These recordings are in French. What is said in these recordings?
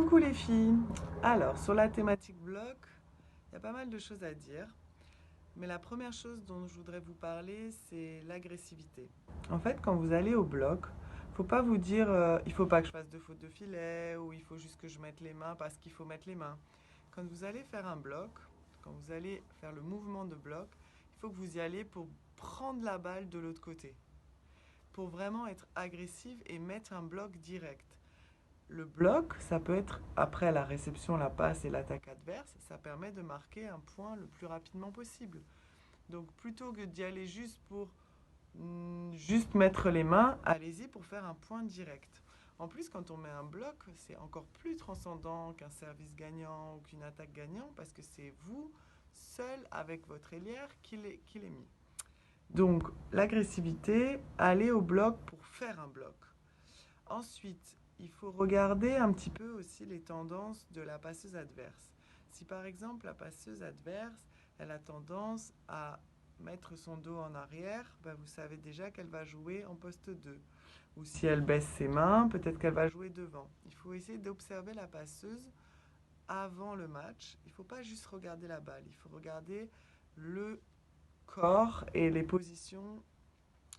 Coucou les filles. Alors, sur la thématique bloc, il y a pas mal de choses à dire. Mais la première chose dont je voudrais vous parler, c'est l'agressivité. En fait, quand vous allez au bloc, faut pas vous dire il faut pas que je fasse de faute de filet ou il faut juste que je mette les mains parce qu'il faut mettre les mains. Quand vous allez faire un bloc, quand vous allez faire le mouvement de bloc, il faut que vous y allez pour prendre la balle de l'autre côté. Pour vraiment être agressive et mettre un bloc direct. Le bloc, ça peut être, après la réception, la passe et l'attaque adverse, ça permet de marquer un point le plus rapidement possible. Donc plutôt que d'y aller juste pour juste mettre les mains, allez-y pour faire un point direct. En plus, quand on met un bloc, c'est encore plus transcendant qu'un service gagnant ou qu'une attaque gagnante parce que c'est vous, seul avec votre ailière, qui l'est mis. Donc l'agressivité, allez au bloc pour faire un bloc. Ensuite, il faut regarder un petit peu aussi les tendances de la passeuse adverse. Si par exemple la passeuse adverse, elle a tendance à mettre son dos en arrière, ben vous savez déjà qu'elle va jouer en poste 2. Ou si elle baisse ses mains, peut-être qu'elle va jouer devant. Il faut essayer d'observer la passeuse avant le match. Il ne faut pas juste regarder la balle, il faut regarder le corps et les positions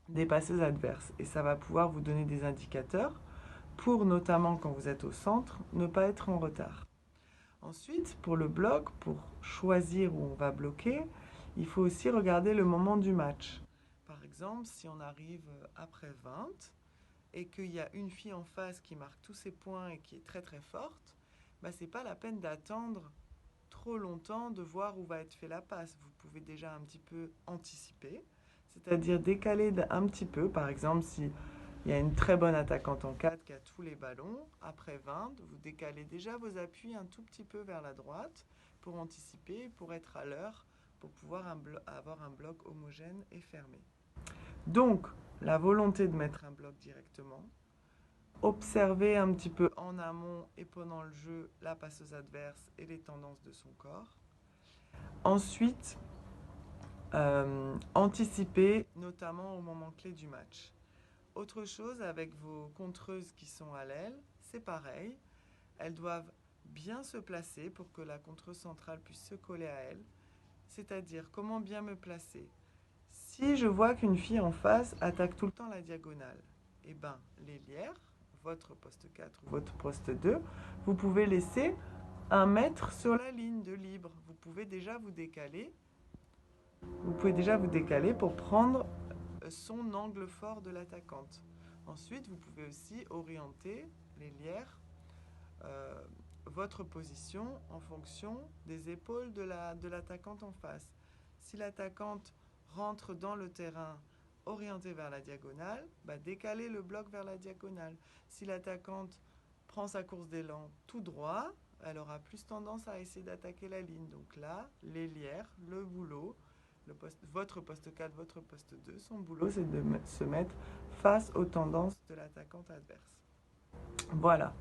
des passeuses adverses. Et ça va pouvoir vous donner des indicateurs pour, notamment quand vous êtes au centre, ne pas être en retard. Ensuite, pour le bloc, pour choisir où on va bloquer, il faut aussi regarder le moment du match. Par exemple, si on arrive après 20 et qu'il y a une fille en face qui marque tous ses points et qui est très très forte, bah, c'est pas la peine d'attendre trop longtemps de voir où va être fait la passe. Vous pouvez déjà un petit peu anticiper, c'est-à-dire décaler un petit peu. Par exemple, si il y a une très bonne attaquante en 4 qui a tous les ballons, après 20, vous décalez déjà vos appuis un tout petit peu vers la droite pour anticiper, pour être à l'heure, pour pouvoir avoir un bloc homogène et fermé. Donc, la volonté de mettre un bloc directement, observer un petit peu en amont et pendant le jeu la passeuse adverse et les tendances de son corps. Ensuite, anticiper, notamment au moment clé du match. Autre chose avec vos contreuses qui sont à l'aile, c'est pareil. Elles doivent bien se placer pour que la contreuse centrale puisse se coller à elle. C'est-à-dire, comment bien me placer? Si je vois qu'une fille en face attaque tout le temps la diagonale, eh ben, l'ailière, votre poste 4 ou votre poste 2, vous pouvez laisser 1 mètre sur la ligne de libre. Vous pouvez déjà vous décaler. Vous pouvez déjà vous décaler pour prendre son angle fort de l'attaquante. Ensuite, vous pouvez aussi orienter l'ailière, votre position en fonction des épaules de l'attaquante en face. Si l'attaquante rentre dans le terrain orienté vers la diagonale, bah, décalez le bloc vers la diagonale. Si l'attaquante prend sa course d'élan tout droit, elle aura plus tendance à essayer d'attaquer la ligne. Donc là, l'ailière, le boulot, votre poste 4, votre poste 2, son boulot, c'est de se mettre face aux tendances de l'attaquante adverse. Voilà.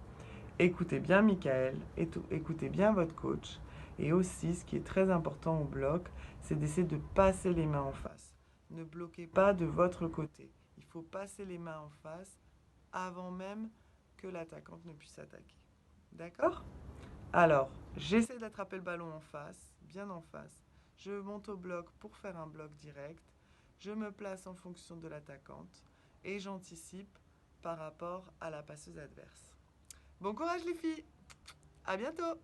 Écoutez bien Michael, écoutez bien votre coach. Et aussi, ce qui est très important au bloc, c'est d'essayer de passer les mains en face. Ne bloquez pas de votre côté. Il faut passer les mains en face avant même que l'attaquante ne puisse attaquer. D'accord? Alors, j'essaie d'attraper le ballon en face, bien en face. Je monte au bloc pour faire un bloc direct. Je me place en fonction de l'attaquante et j'anticipe par rapport à la passeuse adverse. Bon courage les filles, à bientôt!